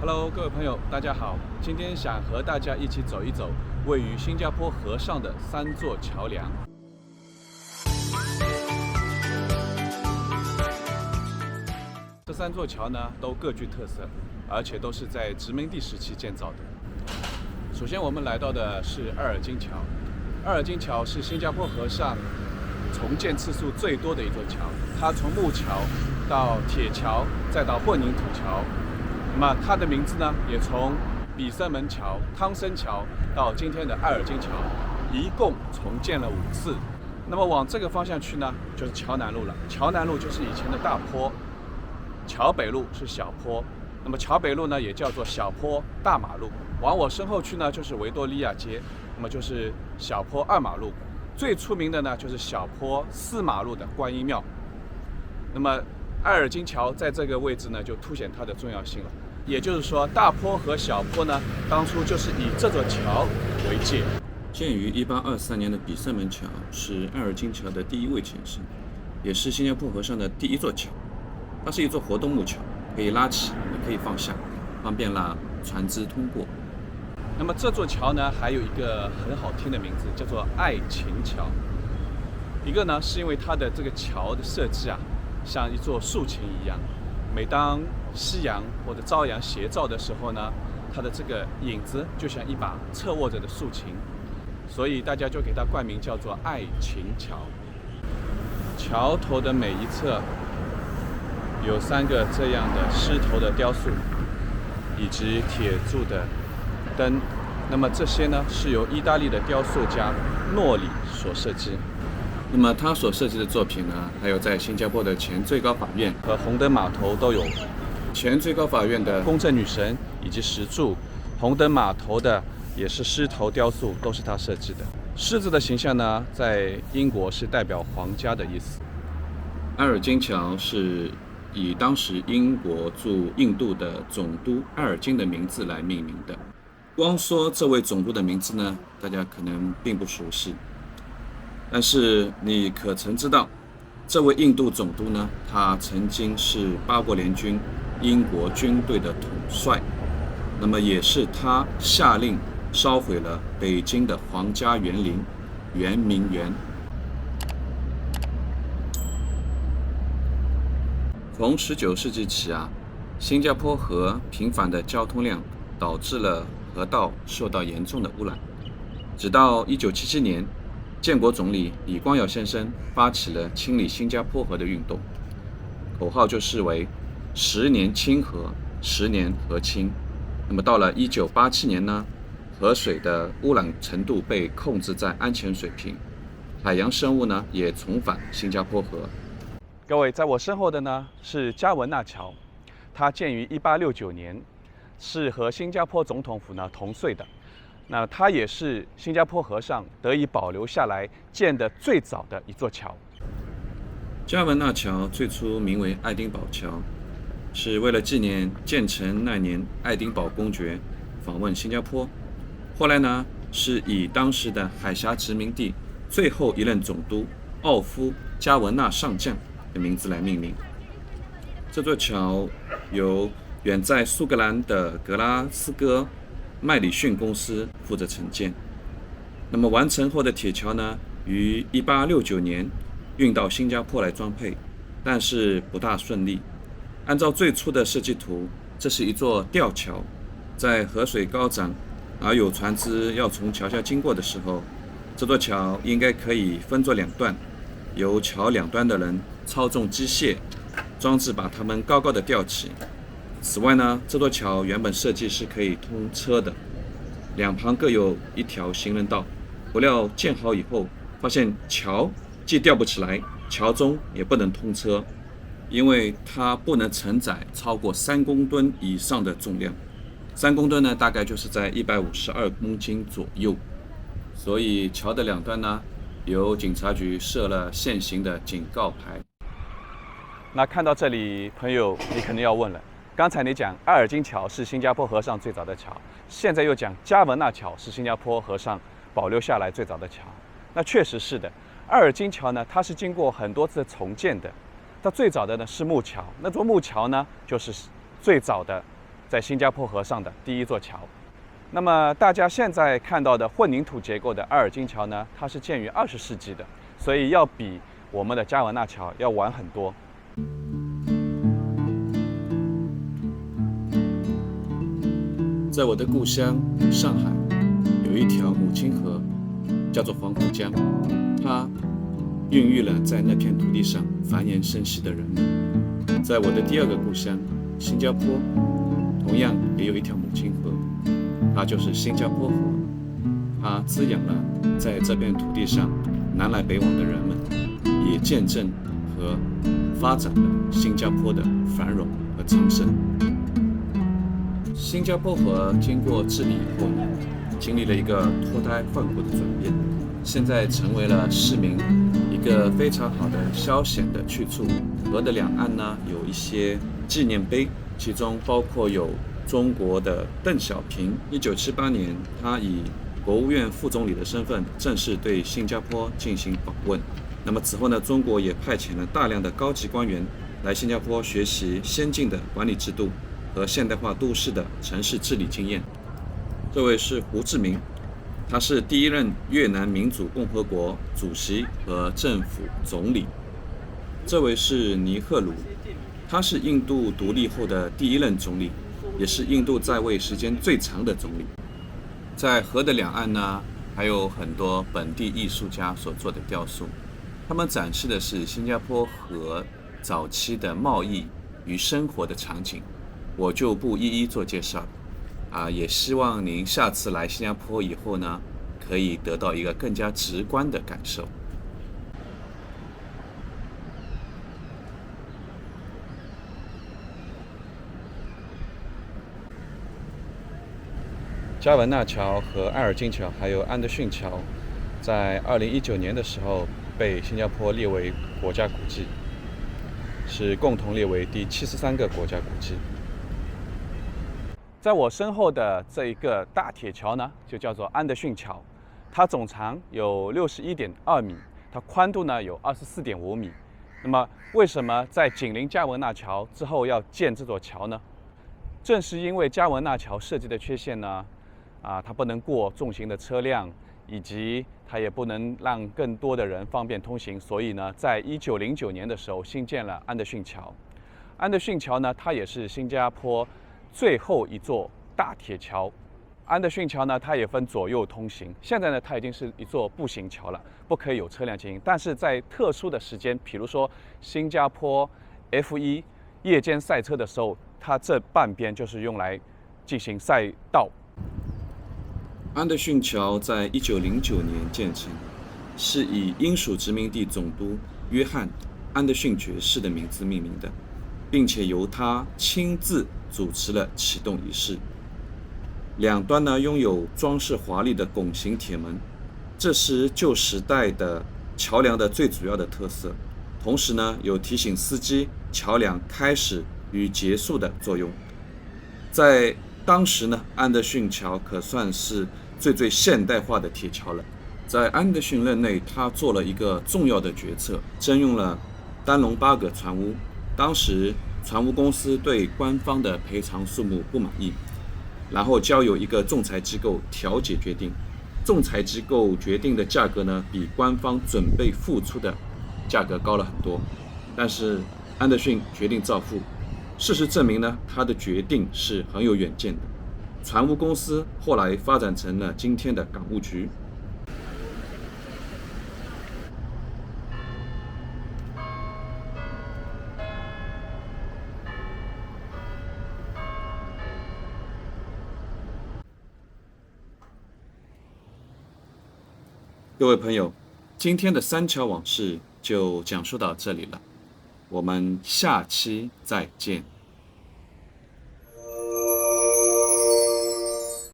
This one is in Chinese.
Hello，各位朋友，大家好。今天想和大家一起走一走位于新加坡河上的3座桥梁。这3座桥呢，都各具特色，而且都是在殖民地时期建造的。首先，我们来到的是阿尔金桥。阿尔金桥是新加坡河上重建次数最多的一座桥，它从木桥到铁桥，再到混凝土桥。那么它的名字呢，也从比森门桥、汤森桥到今天的阿尔金桥，一共重建了5次。那么往这个方向去呢，就是桥南路了。桥南路就是以前的大坡，桥北路是小坡。那么桥北路呢，也叫做小坡大马路。往我身后去呢，就是维多利亚街，那么就是小坡2马路。最出名的呢，就是小坡4马路的观音庙。那么阿尔金桥在这个位置呢，就凸显它的重要性了。也就是说，大坡和小坡呢，当初就是以这座桥为界。建于1823年的比森门桥是阿尔金桥的第1位前身，也是新加坡河上的第1座桥。它是一座活动木桥，可以拉起也可以放下，方便了船只通过。那么这座桥呢，还有一个很好听的名字，叫做爱情桥。一个呢，是因为它的这个桥的设计啊，像一座竖琴一样。每当夕阳或者朝阳斜照的时候呢，它的这个影子就像一把侧握着的竖琴，所以大家就给它冠名叫做爱情桥。桥头的每一侧有3个这样的狮头的雕塑，以及铁柱的灯。那么这些呢，是由意大利的雕塑家诺里所设计。那么他所设计的作品呢，还有在新加坡的前最高法院和红灯码头都有。前最高法院的公正女神以及石柱，红灯码头的也是狮头雕塑，都是他设计的。狮子的形象呢，在英国是代表皇家的意思。阿尔金桥是以当时英国驻印度的总督阿尔金的名字来命名的。光说这位总督的名字呢，大家可能并不熟悉。但是你可曾知道，这位印度总督呢，他曾经是8国联军英国军队的统帅，那么也是他下令烧毁了北京的皇家园林圆明园。从19世纪起啊，新加坡河频繁的交通量导致了河道受到严重的污染，直到1977年。建国总理李光耀先生发起了清理新加坡河的运动，口号就视为10年清河，10年河清。那么到了1987年呢，河水的污染程度被控制在安全水平，海洋生物呢也重返新加坡河。各位，在我身后的呢是加文纳桥，它建于1869年，是和新加坡总统府呢同岁的。那它也是新加坡河上得以保留下来建的最早的一座桥。加文纳桥最初名为爱丁堡桥，是为了纪念建成那年爱丁堡公爵访问新加坡。后来呢，是以当时的海峡殖民地最后一任总督奥夫加文纳上将的名字来命名。这座桥由远在苏格兰的格拉斯哥麦里逊公司负责承建。那么完成后的铁桥呢，于1869年运到新加坡来装配，但是不大顺利。按照最初的设计图，这是一座吊桥，在河水高涨而有船只要从桥下经过的时候，这座桥应该可以分作2段，由桥两端的人操纵机械装置把它们高高的吊起。此外呢，这座桥原本设计是可以通车的，2旁各有一条行人道。不料建好以后，发现桥既吊不起来，桥中也不能通车，因为它不能承载超过3公吨以上的重量。3公吨呢，大概就是在152公斤左右。所以桥的2端呢，由警察局设了限行的警告牌。那看到这里，朋友，你肯定要问了。刚才你讲阿尔金桥是新加坡河上最早的桥，现在又讲加文纳桥是新加坡河上保留下来最早的桥。那确实是的，阿尔金桥呢，它是经过很多次重建的。它最早的呢是木桥，那座木桥呢就是最早的在新加坡河上的第一座桥。那么大家现在看到的混凝土结构的阿尔金桥呢，它是建于20世纪的，所以要比我们的加文纳桥要晚很多。在我的故乡上海，有一条母亲河，叫做黄浦江，它孕育了在那片土地上繁衍生息的人们。在我的第二个故乡新加坡，同样也有一条母亲河，它就是新加坡河，它滋养了在这片土地上南来北往的人们，也见证和发展了新加坡的繁荣和昌盛。新加坡河经过治理以后呢，经历了一个脱胎换骨的转变，现在成为了市民一个非常好的消遣的去处。河的两岸呢，有一些纪念碑，其中包括有中国的邓小平，1978年他以国务院副总理的身份正式对新加坡进行访问。那么此后呢，中国也派遣了大量的高级官员来新加坡学习先进的管理制度和现代化都市的城市治理经验。这位是胡志明，他是第一任越南民主共和国主席和政府总理。这位是尼赫鲁，他是印度独立后的第一任总理，也是印度在位时间最长的总理。在河的两岸呢，还有很多本地艺术家所做的雕塑，他们展示的是新加坡河早期的贸易与生活的场景，我就不一一做介绍也希望您下次来新加坡以后呢，可以得到一个更加直观的感受。加文纳桥和艾尔金桥还有安德逊桥，在2019年的时候被新加坡列为国家古迹，是共同列为第73个国家古迹。在我身后的这一个大铁桥呢，就叫做安德逊桥，它总长有61.2米，它宽度呢有24.5米。那么为什么在紧邻加文纳桥之后要建这座桥呢？正是因为加文纳桥设计的缺陷呢，它不能过重型的车辆，以及它也不能让更多的人方便通行，所以呢，在1909年的时候新建了安德逊桥。安德逊桥呢，它也是新加坡最后一座大铁桥。安德逊桥呢，它也分左右通行。现在呢，它已经是一座步行桥了，不可以有车辆经营。但是在特殊的时间，比如说新加坡 F1 夜间赛车的时候，它这半边就是用来进行赛道。安德逊桥在1909年建成，是以英属殖民地总督约翰·安德逊爵士的名字命名的，并且由他亲自主持了启动仪式。两端呢拥有装饰华丽的拱形铁门，这是旧时代的桥梁的最主要的特色。同时呢，有提醒司机桥梁开始与结束的作用。在当时呢，安德逊桥可算是最现代化的铁桥了。在安德逊任内，他做了一个重要的决策，征用了丹龙巴葛船坞。当时船坞公司对官方的赔偿数目不满意，然后交由一个仲裁机构调解决定。仲裁机构决定的价格呢，比官方准备付出的价格高了很多，但是安德逊决定照付。事实证明呢，他的决定是很有远见的。船坞公司后来发展成了今天的港务局。各位朋友，今天的三桥往事就讲述到这里了，我们下期再见。